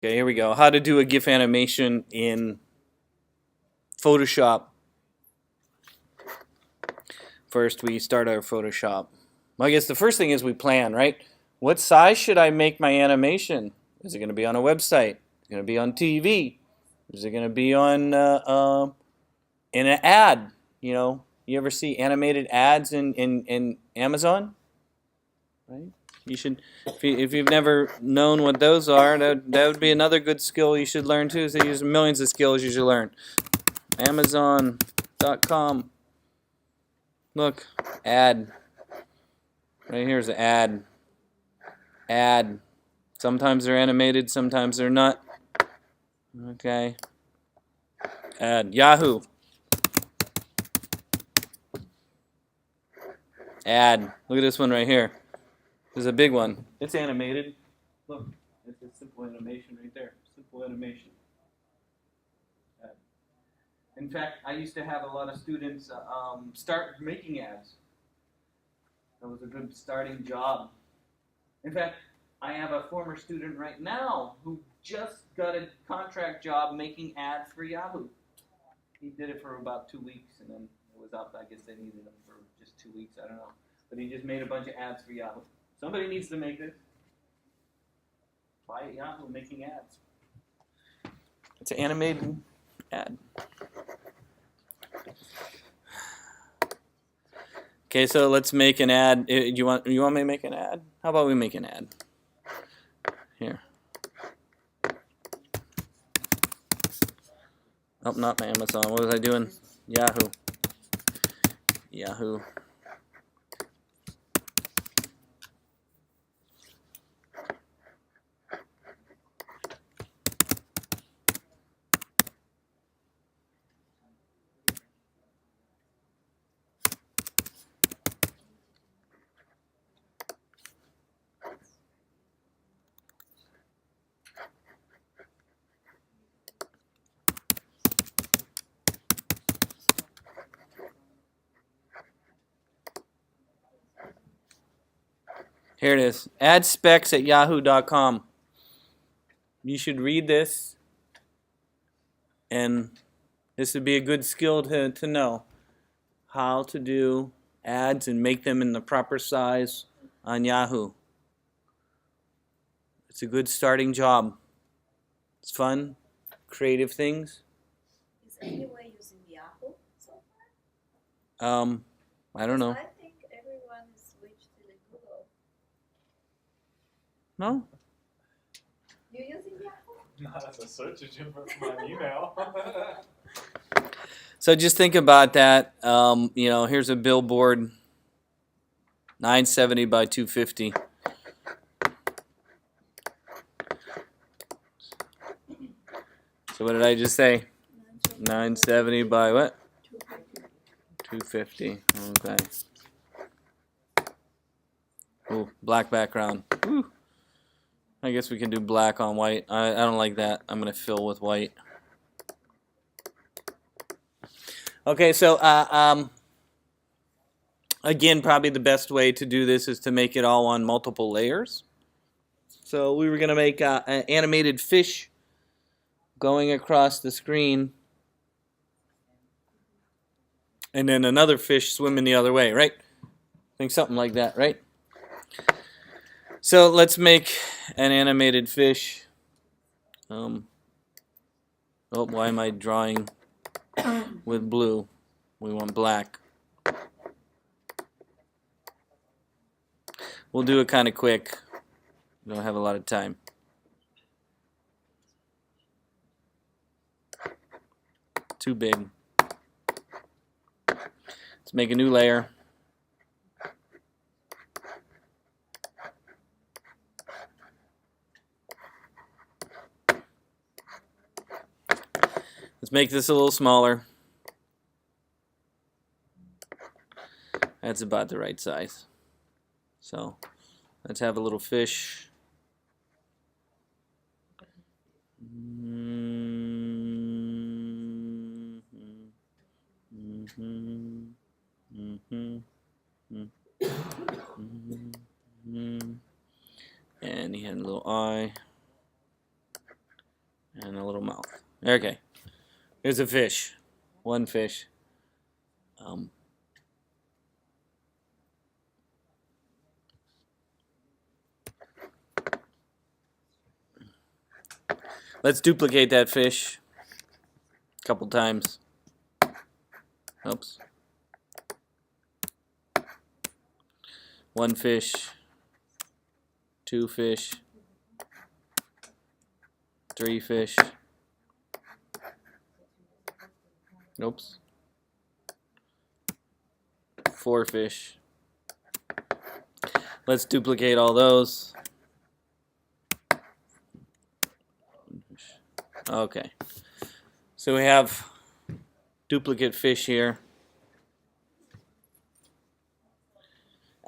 Okay, here we go. How to do a GIF animation in Photoshop. First, we start our Photoshop. Well, I guess the first thing is we plan, right? What size should I make my animation? Is it going to be on a website? Is it going to be on TV? Is it going to be on in an ad? You know, you ever see animated ads in Amazon? Right? You should, if you've never known what those are, that would be another good skill you should learn too. So there's millions of skills you should learn. Amazon.com. Look, ad. Right here's an ad. Ad. Sometimes they're animated, sometimes they're not. Okay. Ad. Yahoo. Ad. Look at this one right here. This is a big one. It's animated. Look, it's a simple animation right there. Simple animation. Ad. In fact, I used to have a lot of students start making ads. That was a good starting job. In fact, I have a former student right now who just got a contract job making ads for Yahoo. He did it for about 2 weeks, and then it was up. I guess they needed him for just 2 weeks. I don't know. But he just made a bunch of ads for Yahoo. Somebody needs to make this. Try Yahoo making ads. It's an animated ad. Okay, so let's make an ad. You want me to make an ad? How about we make an ad? Here. Oh, not my Amazon. What was I doing? Yahoo. Yahoo. Here it is. Ad specs at yahoo.com. You should read this, and this would be a good skill to know how to do ads and make them in the proper size on Yahoo. It's a good starting job. It's fun, creative things. Is anyone using Yahoo so far? I don't know. I think everyone has switched to the Google. No? You're using Yahoo? Not as a search engine for my email. So just think about that. You know, here's a billboard, 970 by 250. So what did I just say? 970 by what? 250. Okay. Ooh, black background. Ooh. I guess we can do black on white. I don't like that. I'm going to fill with white. Okay, so again, probably the best way to do this is to make it all on multiple layers. So we were going to make an animated fish going across the screen, and then another fish swimming the other way, right? I think something like that, right? So let's make an animated fish. Oh, why am I drawing with blue? We want black. We'll do it kind of quick. We don't have a lot of time. Too big. Let's make a new layer. Let's make this a little smaller. That's about the right size. So let's have a little fish. And he had a little eye. And a little mouth. Okay. Here's a fish. One fish. Let's duplicate that fish a couple times. Oops. One fish. Two fish. Three fish. Oops. Four fish. Let's duplicate all those. Okay. So we have duplicate fish here.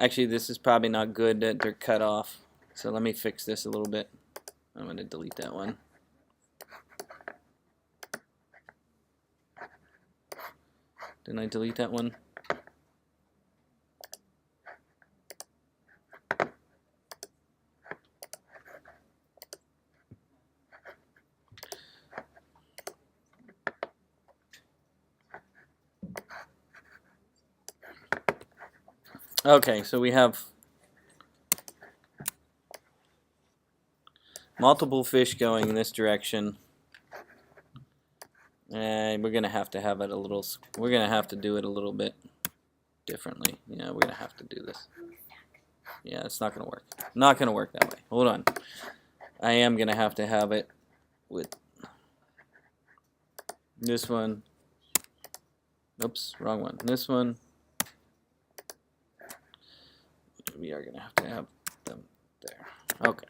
Actually, this is probably not good that they're cut off. So let me fix this a little bit. I'm going to delete that one. Didn't I delete that one? Okay, so we have multiple fish going in this direction. And we're gonna have to have it a little. We're gonna have to do it a little bit differently. Yeah, we're gonna have to do this. Yeah, it's not gonna work. Not gonna work that way. Hold on. I am gonna have to have it with this one. Oops, wrong one. This one. We are gonna have to have them there. Okay.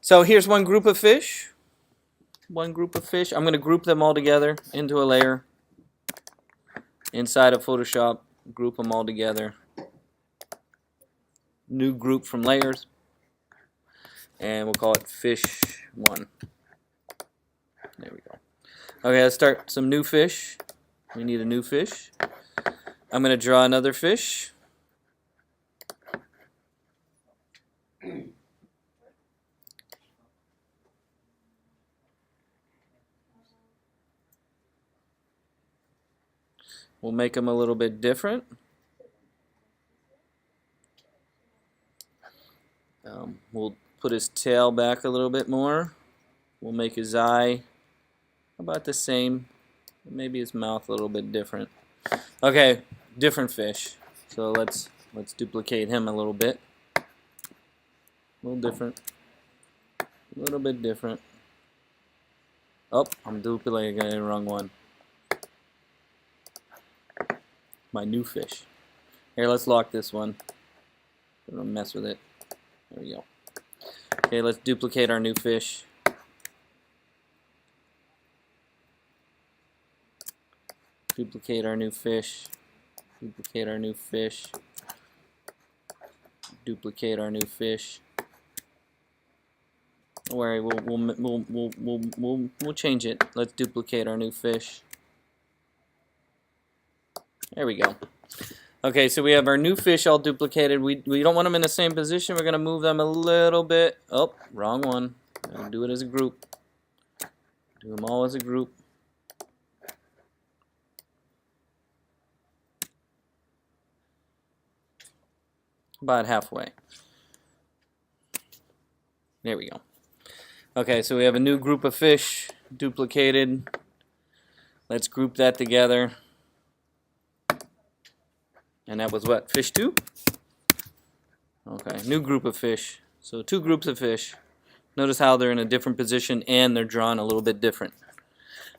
So here's one group of fish. One group of fish. I'm going to group them all together into a layer. Inside of Photoshop, group them all together. New group from layers. And we'll call it fish 1. There we go. Okay, let's start some new fish. We need a new fish. I'm going to draw another fish. We'll make him a little bit different. We'll put his tail back a little bit more. We'll make his eye about the same. Maybe his mouth a little bit different. Okay, different fish. So let's duplicate him a little bit. A little different. A little bit different. Oh, I'm duplicating the wrong one. My new fish. Here, let's lock this one. I'm gonna mess with it. There we go. Okay, let's duplicate our new fish. Duplicate our new fish. Duplicate our new fish. Duplicate our new fish. Don't worry, we'll change it. Let's duplicate our new fish. There we go. Okay, so we have our new fish all duplicated. We don't want them in the same position. We're going to move them a little bit. Oh, wrong one. We'll do it as a group. Do them all as a group. About halfway. There we go. Okay, so we have a new group of fish duplicated. Let's group that together. And that was what? Fish 2? Okay, new group of fish. So 2 groups of fish. Notice how they're in a different position and they're drawn a little bit different.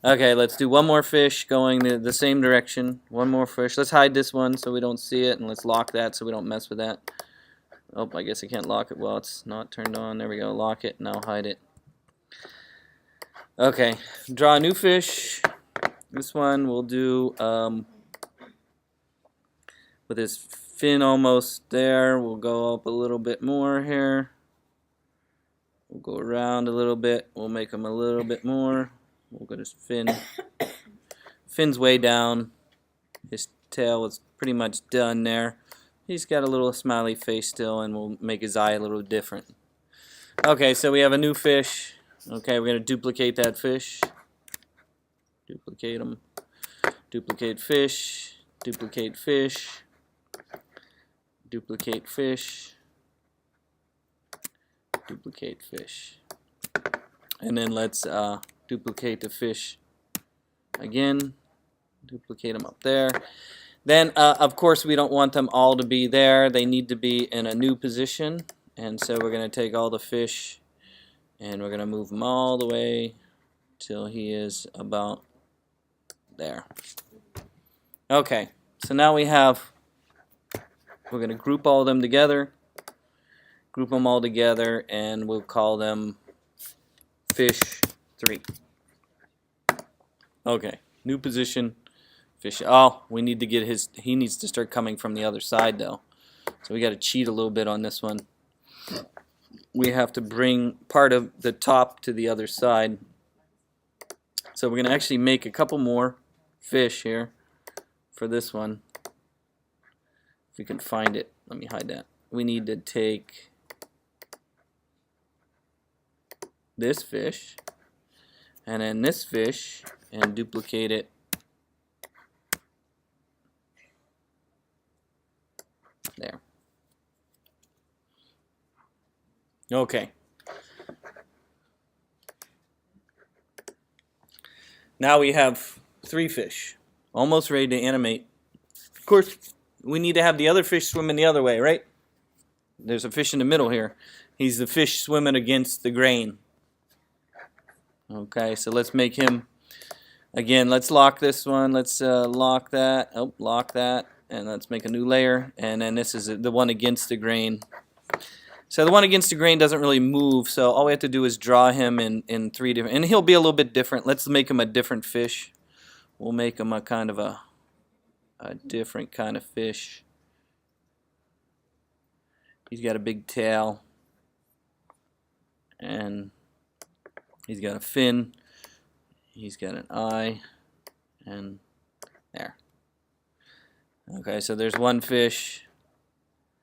Okay, let's do one more fish going the same direction. One more fish. Let's hide this one so we don't see it, and let's lock that so we don't mess with that. Oh, I guess I can't lock it while it's not turned on. There we go. Lock it. Now hide it. Okay, draw a new fish. This one we'll do with his fin almost there. We'll go up a little bit more here. We'll go around a little bit. We'll make him a little bit more. We'll get his fin. Fin's way down. His tail is pretty much done there. He's got a little smiley face still, and we'll make his eye a little different. Okay, so we have a new fish. Okay, we're going to duplicate that fish. Duplicate them. Duplicate fish. Duplicate fish. Duplicate fish. Duplicate fish. And then let's duplicate the fish again. Duplicate them up there. Then, of course, we don't want them all to be there. They need to be in a new position. And so we're going to take all the fish and we're going to move them all the way till he is about there. Okay, so now we're going to group all of them together. Group them all together and we'll call them fish 3. Okay, new position. Fish. Oh, we need to get he needs to start coming from the other side though. So we got to cheat a little bit on this one. We have to bring part of the top to the other side. So we're going to actually make a couple more fish here for this one. If we can find it. Let me hide that. We need to take this fish and then this fish and duplicate it there. Okay. Now we have 3 fish, almost ready to animate. Of course, we need to have the other fish swimming the other way, right? There's a fish in the middle here. He's the fish swimming against the grain. Okay, so let's make him, again, let's lock this one. Let's lock that. Oh, lock that. And let's make a new layer. And then this is the one against the grain. So the one against the grain doesn't really move, so all we have to do is draw him in 3 different, and he'll be a little bit different. Let's make him a different fish. We'll make him a kind of a different kind of fish. He's got a big tail, and he's got a fin. He's got an eye, and there. Okay, so there's one fish.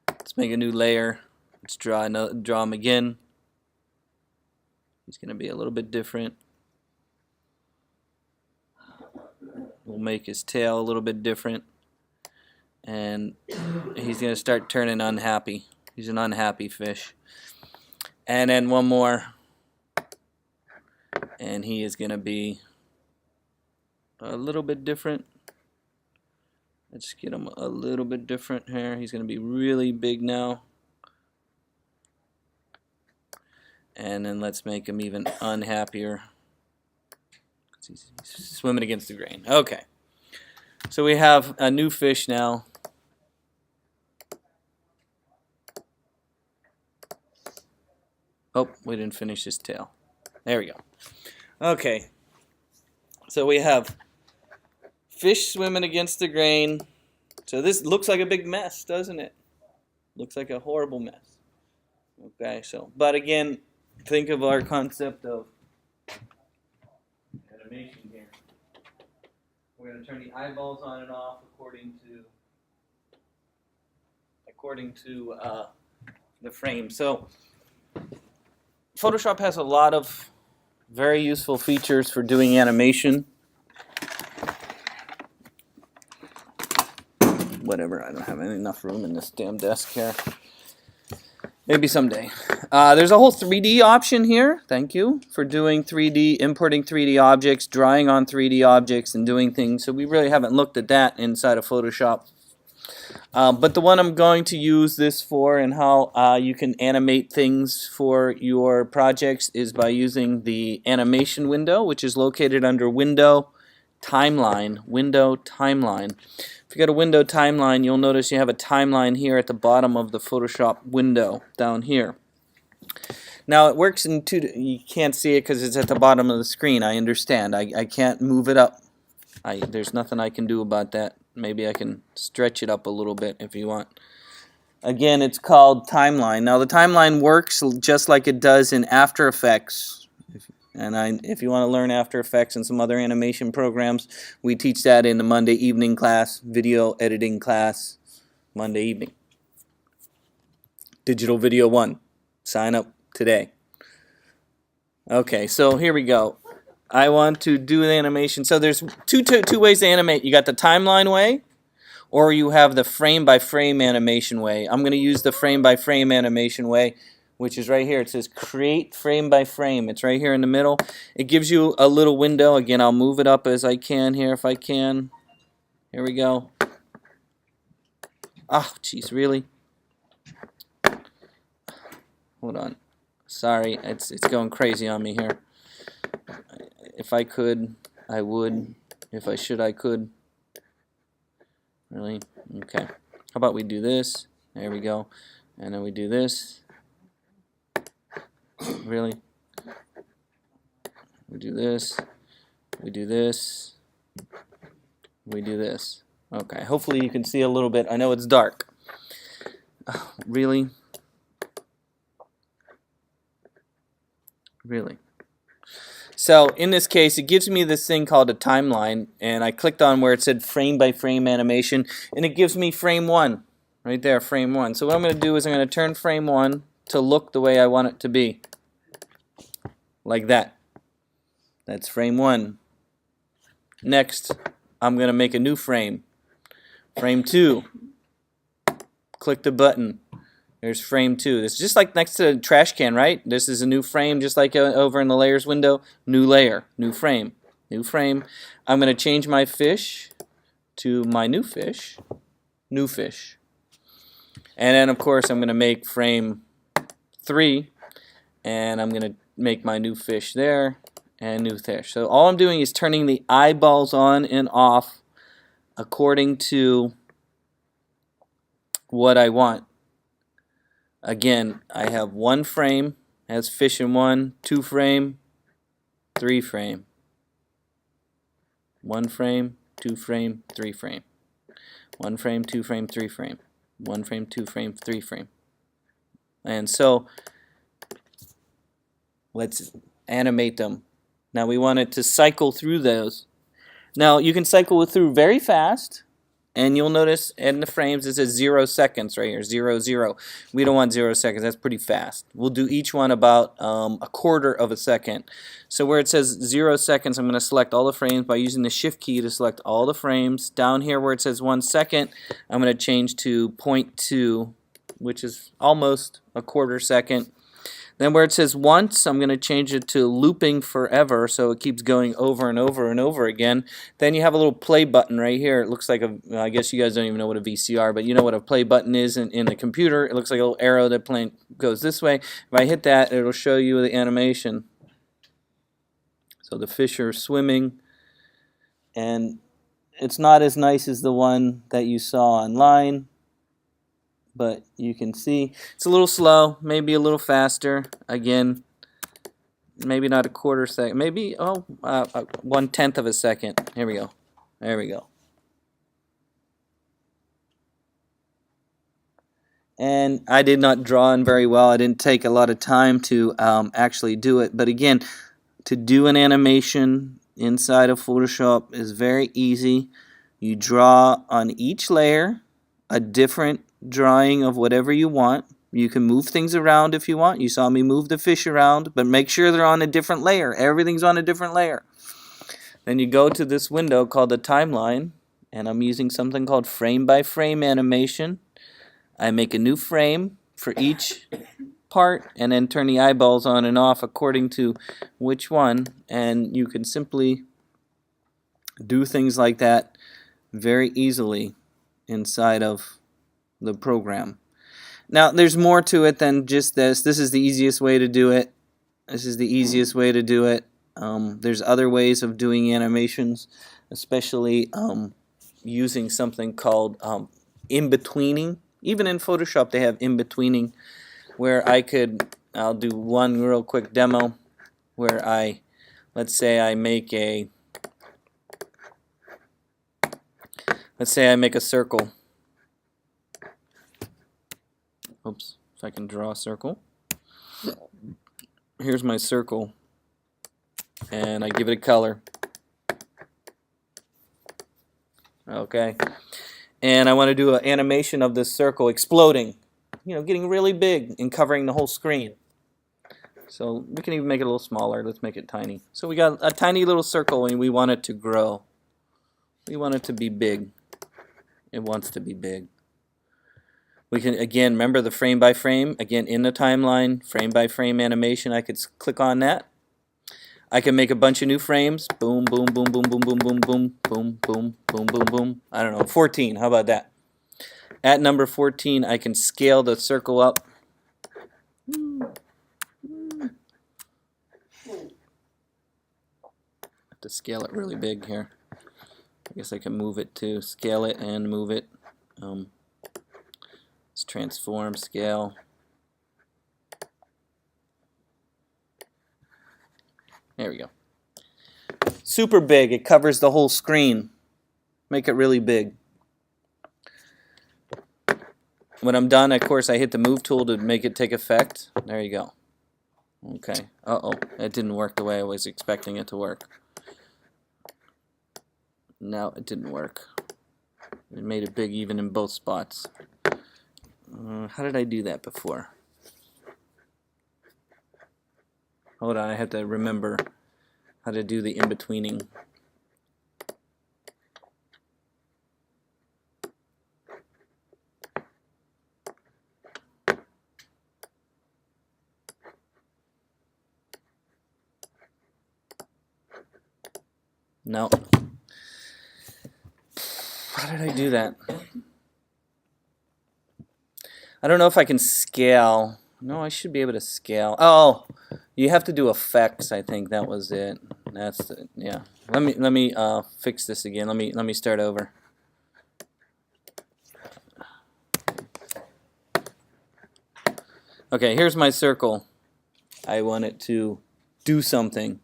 Let's make a new layer. Let's draw him again. He's going to be a little bit different. We'll make his tail a little bit different. And he's going to start turning unhappy. He's an unhappy fish. And then one more. And he is going to be a little bit different. Let's get him a little bit different here. He's going to be really big now. And then let's make him even unhappier. He's swimming against the grain. Okay. So we have a new fish now. Oh, we didn't finish his tail. There we go. Okay. So we have fish swimming against the grain. So this looks like a big mess, doesn't it? Looks like a horrible mess. Okay, so, but again, think of our concept of animation here. We're going to turn the eyeballs on and off according to the frame. So Photoshop has a lot of very useful features for doing animation. Whatever, I don't have enough room in this damn desk here. Maybe someday. There's a whole 3D option here. Thank you for doing 3D, importing 3D objects, drawing on 3D objects, and doing things. So we really haven't looked at that inside of Photoshop. But the one I'm going to use this for and how you can animate things for your projects is by using the animation window, which is located under Window, Timeline. Window, Timeline. If you go to Window Timeline, you'll notice you have a timeline here at the bottom of the Photoshop window down here. Now it works in you can't see it because it's at the bottom of the screen. I understand. I can't move it up. There's nothing I can do about that. Maybe I can stretch it up a little bit if you want. Again, it's called Timeline. Now the timeline works just like it does in After Effects. If you want to learn After Effects and some other animation programs, we teach that in the Monday evening class, video editing class, Monday evening. Digital Video 1. Sign up today. Okay, so here we go. I want to do the animation. So there's two ways to animate. You got the timeline way, or you have the frame by frame animation way. I'm going to use the frame by frame animation way, which is right here. It says create frame by frame. It's right here in the middle. It gives you a little window. Again, I'll move it up as I can here if I can. Here we go. Oh, jeez, really? Hold on. Sorry, it's going crazy on me here. If I could, I would. If I should, I could. Really? Okay. How about we do this? There we go. And then we do this. Really? We do this. We do this. We do this. Okay. Hopefully you can see a little bit. I know it's dark. Really? Really? So in this case, it gives me this thing called a timeline, and I clicked on where it said frame by frame animation, and it gives me frame 1, right there, frame 1. So what I'm going to do is I'm going to turn frame 1 to look the way I want it to be, like that. That's frame 1. Next, I'm going to make a new frame. Frame 2. Click the button. There's frame 2. It's just like next to the trash can, right? This is a new frame, just like over in the layers window. New layer, new frame, new frame. I'm going to change my fish to my new fish, new fish. And then, of course, I'm going to make frame 3, and I'm going to make my new fish there and new fish. So all I'm doing is turning the eyeballs on and off according to what I want. Again, I have 1 frame, has fish in 1, 2 frame, 3 frame. 1 frame, 2 frame, 3 frame. 1 frame, 2 frame, 3 frame. 1 frame, 2 frame, 3 frame. And so, let's animate them. Now we want it to cycle through those. Now you can cycle it through very fast. And you'll notice in the frames it says 0 seconds right here, 0, 0. We don't want 0 seconds, that's pretty fast. We'll do each one about a quarter of a second. So where it says 0 seconds, I'm going to select all the frames by using the shift key to select all the frames. Down here where it says 1 second, I'm going to change to 0.2, which is almost a quarter second. Then where it says once, I'm going to change it to looping forever, so it keeps going over and over and over again. Then you have a little play button right here. It looks like a, I guess you guys don't even know what a VCR, but you know what a play button is in the computer. It looks like a little arrow that goes this way. If I hit that, it'll show you the animation. So the fish are swimming, and it's not as nice as the one that you saw online. But you can see it's a little slow, maybe a little faster. Again, maybe not a quarter second, maybe 1/10 of a second. Here we go. There we go. And I did not draw in very well. I didn't take a lot of time to actually do it. But again, to do an animation inside of Photoshop is very easy. You draw on each layer a different drawing of whatever you want. You can move things around if you want. You saw me move the fish around, but make sure they're on a different layer. Everything's on a different layer. Then you go to this window called the timeline, and I'm using something called frame by frame animation. I make a new frame for each part and then turn the eyeballs on and off according to which one, and you can simply do things like that very easily inside of the program. Now there's more to it than just this. This is the easiest way to do it. This is the easiest way to do it. There's other ways of doing animations, especially using something called in-betweening. Even in Photoshop they have in-betweening, where I'll do one real quick demo where let's say I make a circle. Oops, if I can draw a circle. Here's my circle, and I give it a color. Okay, and I want to do an animation of this circle exploding, getting really big and covering the whole screen. So we can even make it a little smaller. Let's make it tiny. So we got a tiny little circle and we want it to grow. We want it to be big. It wants to be big. We can, again, remember the frame by frame. Again, in the timeline, frame by frame animation. I could click on that. I can make a bunch of new frames. Boom, boom, boom, boom, boom, boom, boom, boom, boom, boom, boom, boom, boom. I don't know, 14. How about that? At number 14, I can scale the circle up. To scale it really big here. I guess I can move it too. Scale it and move it. Let's transform, scale. There we go. Super big. It covers the whole screen. Make it really big. When I'm done, of course, I hit the move tool to make it take effect. There you go. Okay. Uh-oh. It didn't work the way I was expecting it to work. No, it didn't work. It made it big even in both spots. How did I do that before? Hold on, I have to remember how to do the in-betweening. No. How did I do that? I don't know if I can scale. No, I should be able to scale. Oh, you have to do effects. I think that was it. That's the, yeah. Let me fix this again. Let me start over. Okay, here's my circle. I want it to do something.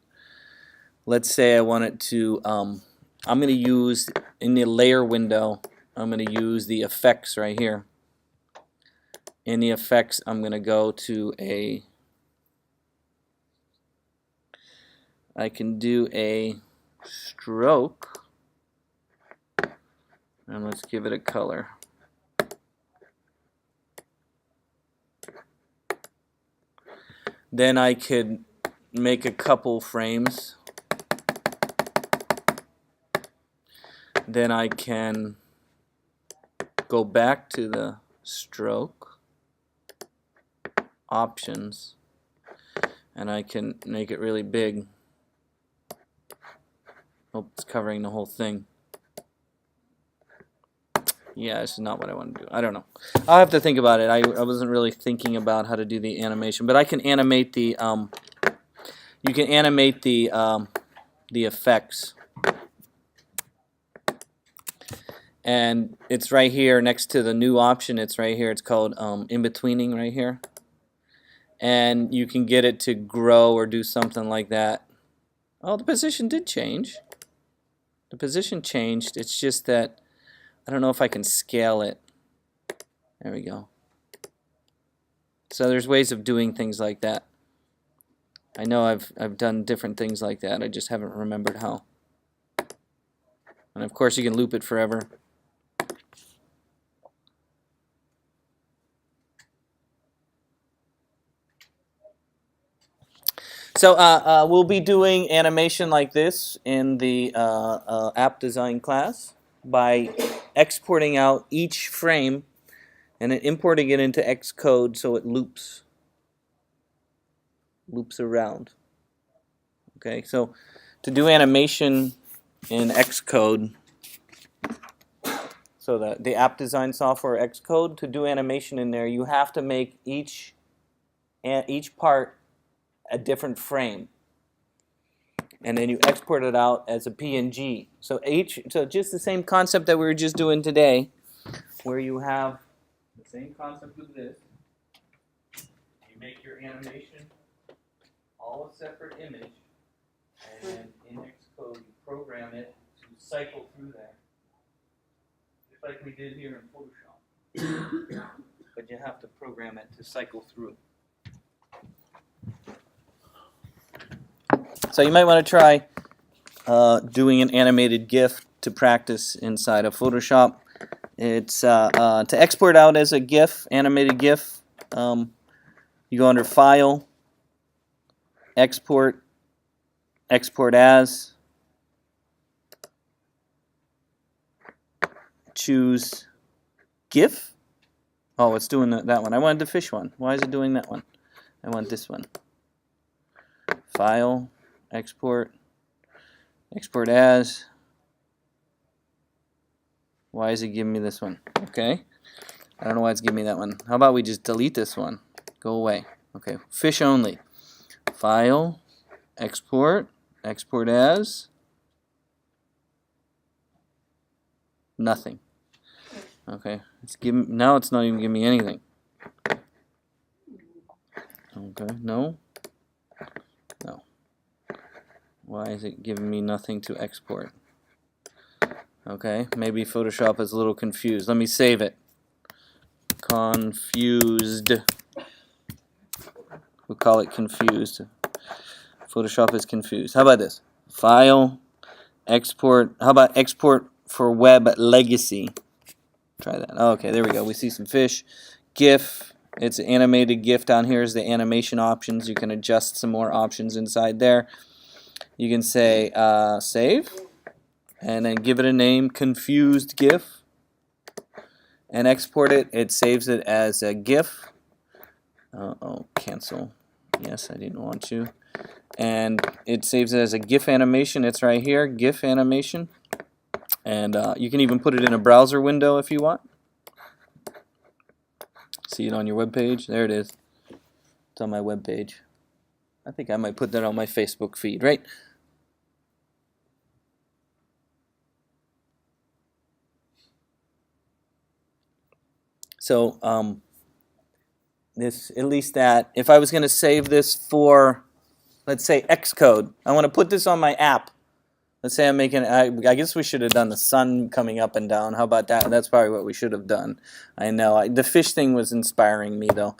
Let's say I want it to. I'm going to use in the layer window. I'm going to use the effects right here. In the effects, I'm going to go to a. I can do a stroke, and let's give it a color. Then I could make a couple frames. Then I can go back to the stroke options, and I can make it really big. Oh, it's covering the whole thing. Yeah, this is not what I want to do. I don't know. I'll have to think about it. I wasn't really thinking about how to do the animation, but I can animate the you can animate the effects. And it's right here next to the new option. It's right here. It's called in-betweening right here. And you can get it to grow or do something like that. Oh, the position did change. The position changed. It's just that I don't know if I can scale it. There we go. So there's ways of doing things like that. I know I've done different things like that. I just haven't remembered how. And of course you can loop it forever. So we'll be doing animation like this in the app design class by exporting out each frame and then importing it into Xcode so it loops around. Okay, so to do animation in Xcode, so the app design software Xcode, to do animation in there, you have to make each part a different frame, and then you export it out as a PNG. So just the same concept that we were just doing today, where you have the same concept of this. You make your animation all a separate image, and then in Xcode you program it to cycle through there, just like we did here in Photoshop. But you have to program it to cycle through. So you might want to try doing an animated GIF to practice inside of Photoshop. It's to export out as a GIF, animated GIF. You go under File, export, export as, choose GIF. Oh, it's doing that one. I wanted the fish one. Why is it doing that one? I want this one. File, export, export as. Why is it giving me this one? Okay. I don't know why it's giving me that one. How about we just delete this one? Go away. Okay. Fish only. File, export, export as. Nothing. Okay. Now it's not even giving me anything. Okay. No. No. Why is it giving me nothing to export? Okay. Maybe Photoshop is a little confused. Let me save it. Confused. We'll call it confused. Photoshop is confused. How about this? File, export. How about export for web legacy? Try that. Okay, there we go. We see some fish. GIF. It's an animated GIF. Down here is the animation options. You can adjust some more options inside there. You can say save, and then give it a name, confused GIF, and export it. It saves it as a GIF. Cancel. Yes, I didn't want to. And it saves it as a GIF animation. It's right here, GIF animation. And you can even put it in a browser window if you want. See it on your web page. There it is. It's on my web page. I think I might put that on my Facebook feed, right? So this, at least that, if I was going to save this for, let's say, Xcode, I want to put this on my app. Let's say I'm making, I guess we should have done the sun coming up and down. How about that? That's probably what we should have done. I know. The fish thing was inspiring me, though.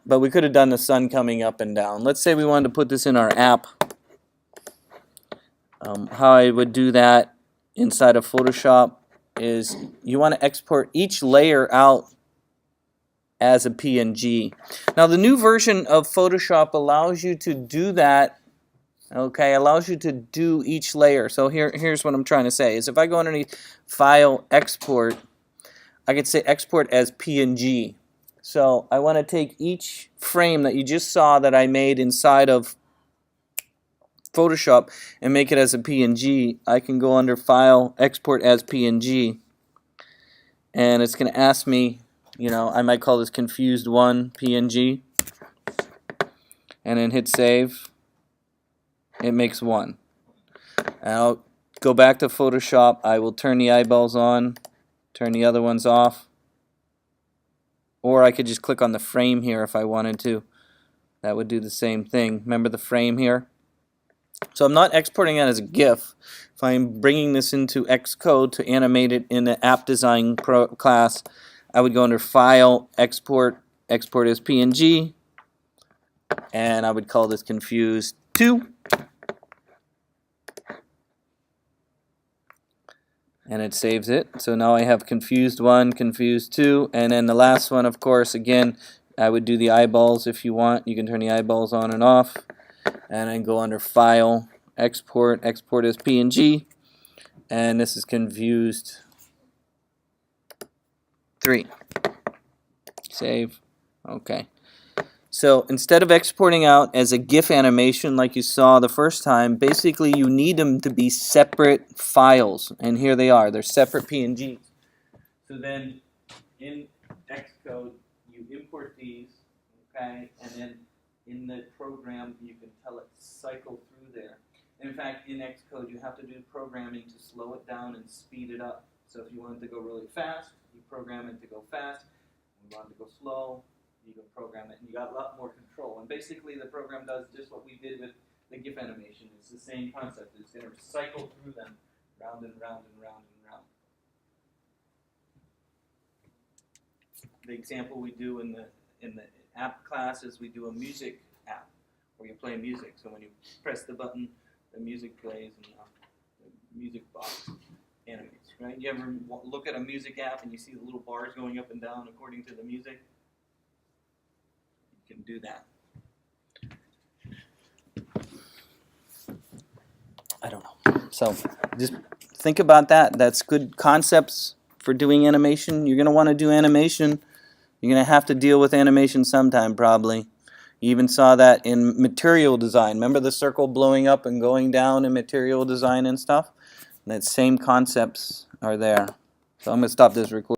But we could have done the sun coming up and down. Let's say we wanted to put this in our app. How I would do that inside of Photoshop is you want to export each layer out as a PNG. Now the new version of Photoshop allows you to do that. Okay, allows you to do each layer. So here's what I'm trying to say is if I go underneath File, Export, I could say export as PNG. So I want to take each frame that you just saw that I made inside of Photoshop and make it as a PNG. I can go under File, Export as PNG, and it's going to ask me, you know, I might call this confused one PNG, and then hit save. It makes one. And I'll go back to Photoshop. I will turn the eyeballs on, turn the other ones off, or I could just click on the frame here if I wanted to. That would do the same thing. Remember the frame here? So I'm not exporting it as a GIF. If I'm bringing this into Xcode to animate it in the App Design class, I would go under File, Export, Export as PNG, and I would call this Confused 2. And it saves it. So now I have Confused 1, Confused 2, and then the last one, of course, again, I would do the eyeballs if you want. You can turn the eyeballs on and off. And then go under File, Export, Export as PNG, and this is Confused 3. Save. Okay. So instead of exporting out as a GIF animation like you saw the first time, basically you need them to be separate files, and here they are. They're separate PNGs. So then in Xcode you import these, okay, and then in the program, you can tell it to cycle through there. In fact, in Xcode, you have to do programming to slow it down and speed it up. So if you want it to go really fast, you program it to go fast. If you want it to go slow, you can program it, and you got a lot more control. And basically, the program does just what we did with the GIF animation. It's the same concept. It's going to cycle through them round and round and round and round. The example we do in the app class is we do a music app where you play music. So when you press the button, the music plays and the music box animates, right? You ever look at a music app and you see the little bars going up and down according to the music? You can do that. So just think about that. That's good concepts for doing animation. You're going to want to do animation. You're going to have to deal with animation sometime probably. You even saw that in material design. Remember the circle blowing up and going down in material design and stuff? And that same concepts are there. So I'm going to stop this recording.